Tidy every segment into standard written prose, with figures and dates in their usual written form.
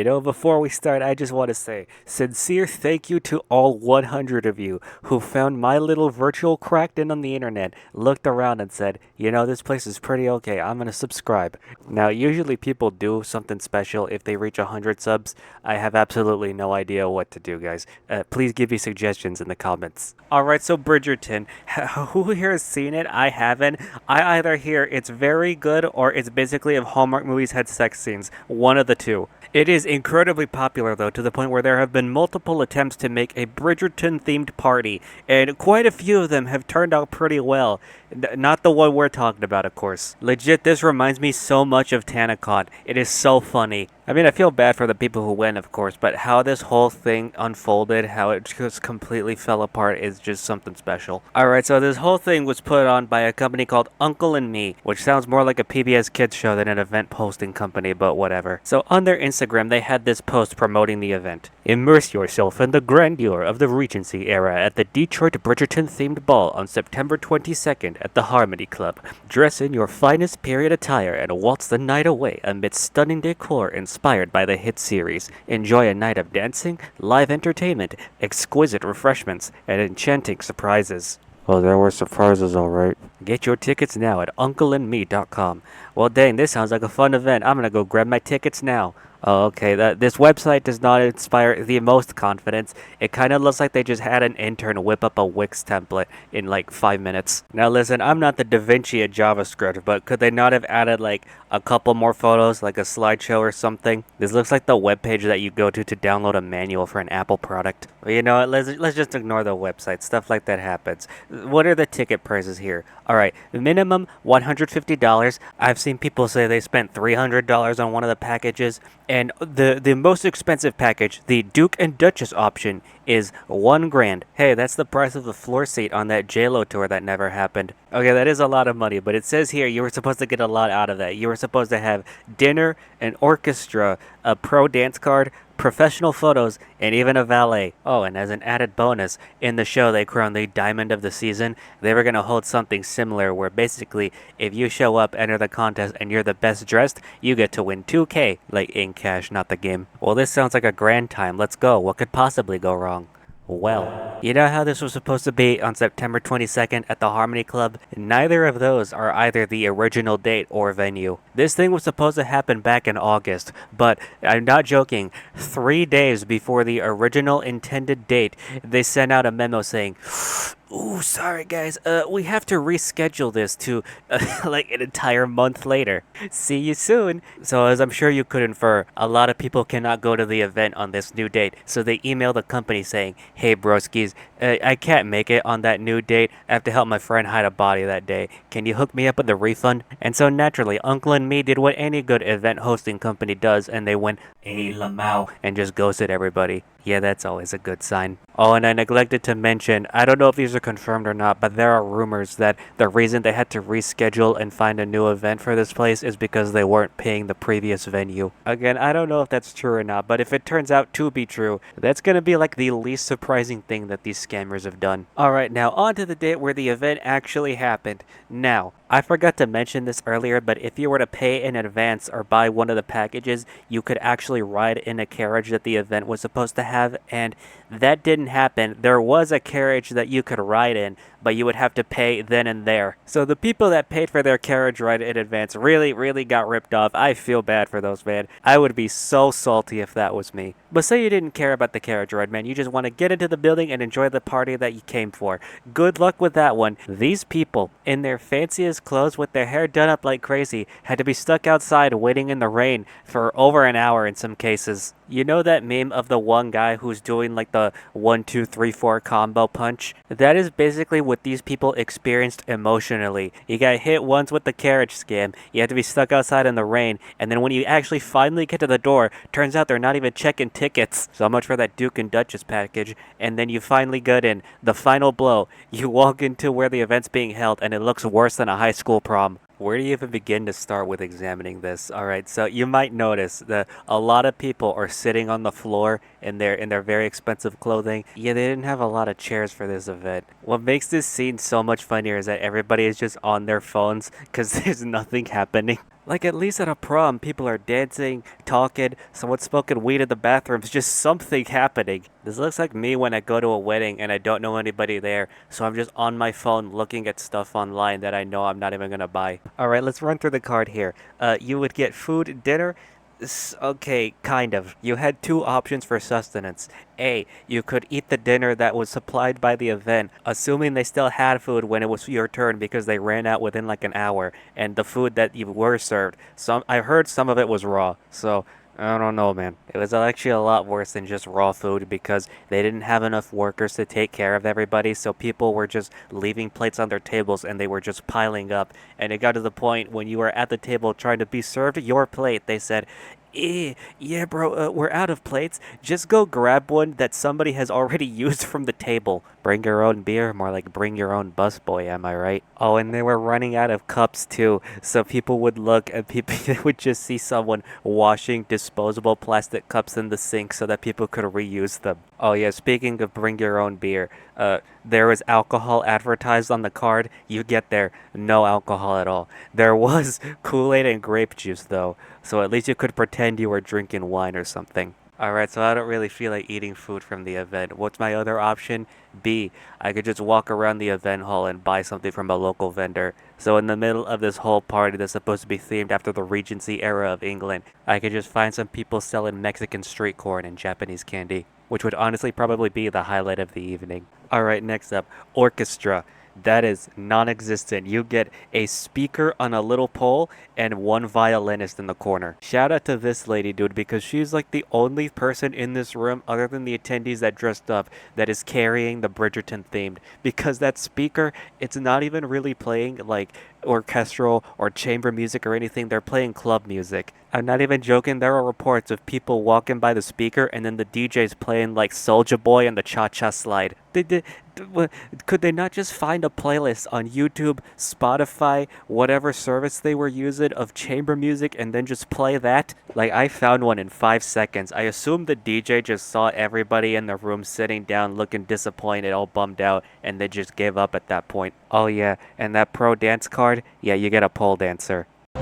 Before we start, I just want to say sincere thank you to all 100 of you who found my little virtual crack den on the internet, looked around and said, this place is pretty okay. I'm going to subscribe. Now, usually people do something special if they reach 100 subs. I have absolutely no idea what to do, guys. Please give me suggestions in the comments. Alright, so Bridgerton. Who here has seen it? I haven't. I either hear it's very good or it's basically if Hallmark movies had sex scenes. One of the two. It is incredibly popular, though, to the point where there have been multiple attempts to make a Bridgerton-themed party, and quite a few of them have turned out pretty well. Not the one we're talking about, of course. Legit, this reminds me so much of TanaCon. It is so funny. I mean, I feel bad for the people who went, of course, but how this whole thing unfolded, how it just completely fell apart is just something special. Alright, so this whole thing was put on by a company called Uncle and Me, which sounds more like a PBS Kids show than an event hosting company, but whatever. So on their Instagram, they had this post promoting the event. Immerse yourself in the grandeur of the Regency era at the Detroit Bridgerton-themed ball on September 22nd at the Harmony Club. Dress in your finest period attire and waltz the night away amidst stunning decor inspired by the hit series. Enjoy a night of dancing, live entertainment, exquisite refreshments, and enchanting surprises. Oh, there were surprises, alright. Get your tickets now at uncleandme.com. Well, dang, this sounds like a fun event. I'm gonna go grab my tickets now. Oh, okay. This website does not inspire the most confidence. It kind of looks like they just had an intern whip up a Wix template in like 5 minutes. Now listen, I'm not the Da Vinci at JavaScript, but could they not have added like a couple more photos, like a slideshow or something? This looks like the webpage that you go to download a manual for an Apple product. But you know what? Let's just ignore the website. Stuff like that happens. What are the ticket prices here? All right, minimum $150. I've seen people say they spent $300 on one of the packages. And the most expensive package, the Duke and Duchess option, is $1,000. Hey, that's the price of the floor seat on that JLo tour that never happened. Okay, that is a lot of money, but it says here you were supposed to get a lot out of that. You were supposed to have dinner, an orchestra, a pro dance card, professional photos, and even a valet. Oh, and as an added bonus, in the show they crowned the Diamond of the Season. They were going to hold something similar where basically if you show up, enter the contest, and you're the best dressed, you get to win $2,000, like in cash, not the game. Well, this sounds like a grand time. Let's go. What could possibly go wrong? Well, you know how this was supposed to be on September 22nd at the Harmony Club? Neither of those are either the original date or venue. This thing was supposed to happen back in August, but I'm not joking, 3 days before the original intended date, they sent out a memo saying, "Ooh, sorry guys, we have to reschedule this to like an entire month later. See you soon." So as I'm sure you could infer, a lot of people cannot go to the event on this new date. So they email the company saying, "Hey broskies, I can't make it on that new date. I have to help my friend hide a body that day. Can you hook me up with a refund?" And so naturally, Uncle and Me did what any good event hosting company does, and they went, "Hey Lamau," and just ghosted everybody. Yeah, that's always a good sign. Oh, and I neglected to mention, I don't know if these are confirmed or not, but there are rumors that the reason they had to reschedule and find a new event for this place is because they weren't paying the previous venue. Again, I don't know if that's true or not, but if it turns out to be true, that's gonna be like the least surprising thing that these scammers have done. Alright, now on to the date where the event actually happened. Now, I forgot to mention this earlier, but if you were to pay in advance or buy one of the packages, you could actually ride in a carriage that the event was supposed to have, and that didn't happen. There was a carriage that you could ride in, but you would have to pay then and there. So the people that paid for their carriage ride in advance really got ripped off. I feel bad for those, man. I would be so salty if that was me. But say you didn't care about the carriage ride, man. You just want to get into the building and enjoy the party that you came for. Good luck with that one. These people, in their fanciest clothes with their hair done up like crazy, had to be stuck outside waiting in the rain for over an hour in some cases. You know that meme of the one guy who's doing like the 1, 2, 3, 4 combo punch? That is basically what these people experienced emotionally. You got hit once with the carriage scam, you have to be stuck outside in the rain, and then when you actually finally get to the door, turns out they're not even checking tickets. So much for that Duke and Duchess package. And then you finally get in. The final blow. You walk into where the event's being held, and it looks worse than a high school prom. Where do you even begin to start with examining this? Alright, so you might notice that a lot of people are sitting on the floor in their very expensive clothing. Yeah, they didn't have a lot of chairs for this event. What makes this scene so much funnier is that everybody is just on their phones because there's nothing happening. Like, at least at a prom, people are dancing, talking, someone's smoking weed in the bathrooms, just something happening. This looks like me when I go to a wedding and I don't know anybody there, so I'm just on my phone looking at stuff online that I know I'm not even gonna buy. Alright, let's run through the card here. You would get food, dinner. Okay, kind of. You had two options for sustenance. A, you could eat the dinner that was supplied by the event, assuming they still had food when it was your turn because they ran out within like an hour, and the food that you were served, I heard some of it was raw, so I don't know, man. It was actually a lot worse than just raw food because they didn't have enough workers to take care of everybody, so people were just leaving plates on their tables and they were just piling up. And it got to the point when you were at the table trying to be served your plate, they said, yeah, bro, we're out of plates. Just go grab one that somebody has already used from the table. Bring your own beer, more like bring your own busboy, am I right? Oh, and they were running out of cups too, so people would look and people would just see someone washing disposable plastic cups in the sink so that people could reuse them. Oh yeah, speaking of bring your own beer, there was alcohol advertised on the card. You get there, no alcohol at all. There was Kool-Aid and grape juice though, so at least you could pretend you were drinking wine or something. Alright, so I don't really feel like eating food from the event. What's my other option? B, I could just walk around the event hall and buy something from a local vendor. So in the middle of this whole party that's supposed to be themed after the Regency era of England, I could just find some people selling Mexican street corn and Japanese candy, which would honestly probably be the highlight of the evening. Alright, next up, orchestra. That is non-existent. You get a speaker on a little pole and one violinist in the corner. Shout out to this lady, dude, because she's like the only person in this room other than the attendees that dressed up that is carrying the Bridgerton themed. Because that speaker, it's not even really playing like orchestral or chamber music or anything. They're playing club music. I'm not even joking. There are reports of people walking by the speaker and then the DJ's playing like Soulja Boy and the Cha Cha Slide. Could they not just find a playlist on YouTube, Spotify, whatever service they were using of chamber music and then just play that? Like, I found one in 5 seconds. I assume the DJ just saw everybody in the room sitting down looking disappointed, all bummed out, and they just gave up at that point. Oh yeah, and that pro dance card? Yeah, you get a pole dancer. I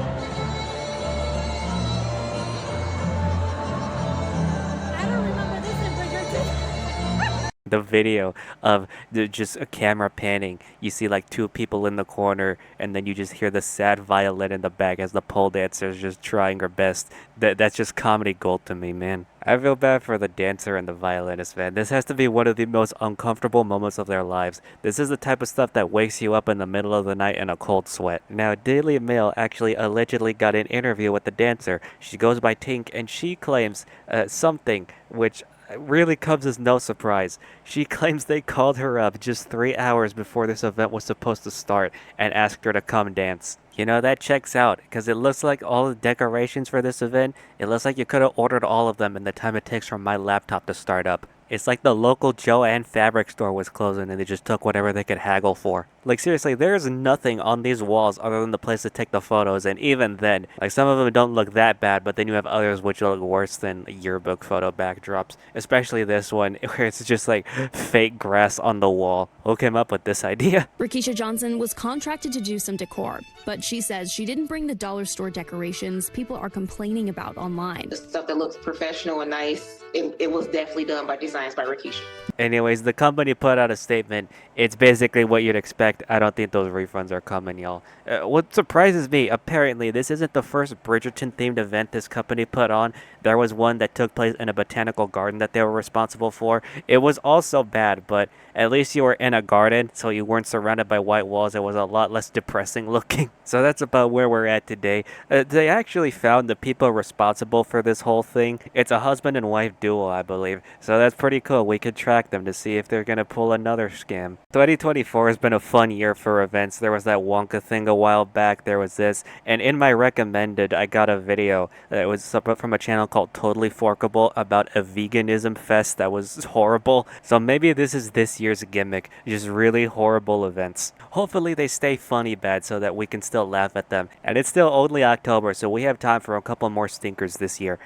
don't remember this in Bridgerton. The video of just a camera panning. You see like two people in the corner, and then you just hear the sad violin in the back as the pole dancer is just trying her best. That's just comedy gold to me, man. I feel bad for the dancer and the violinist, man. This has to be one of the most uncomfortable moments of their lives. This is the type of stuff that wakes you up in the middle of the night in a cold sweat. Now, Daily Mail actually allegedly got an interview with the dancer. She goes by Tink, and she claims something which really comes as no surprise. She claims they called her up just 3 hours before this event was supposed to start and asked her to come dance. You know, that checks out, because it looks like all the decorations for this event, it looks like you could have ordered all of them in the time it takes for my laptop to start up. It's like the local Joann fabric store was closing and they just took whatever they could haggle for. Like, seriously, there's nothing on these walls other than the place to take the photos, and even then, like, some of them don't look that bad, but then you have others which look worse than yearbook photo backdrops. Especially this one, where it's just like fake grass on the wall. Who came up with this idea? Rakisha Johnson was contracted to do some decor, but she says she didn't bring the dollar store decorations people are complaining about online. The stuff that looks professional and nice, it was definitely done by Designs by Rakisha. Anyways, the company put out a statement. It's basically what you'd expect. I don't think those refunds are coming, y'all. What surprises me, apparently, this isn't the first Bridgerton-themed event this company put on. There was one that took place in a botanical garden that they were responsible for. It was also bad, but at least you were in a garden, so you weren't surrounded by white walls. It was a lot less depressing looking. So that's about where we're at today. They actually found the people responsible for this whole thing. It's a husband and wife duo, I believe. So that's pretty cool. We could track them to see if they're gonna pull another scam. 2024 has been a fun year for events. There was that Wonka thing a while back. There was this. And in my recommended, I got a video that was from a channel called Totally Forkable about a veganism fest that was horrible. So maybe this is this year's gimmick. Just really horrible events. Hopefully they stay funny bad so that we can still laugh at them. And it's still only October, so we have time for a couple more stinkers this year.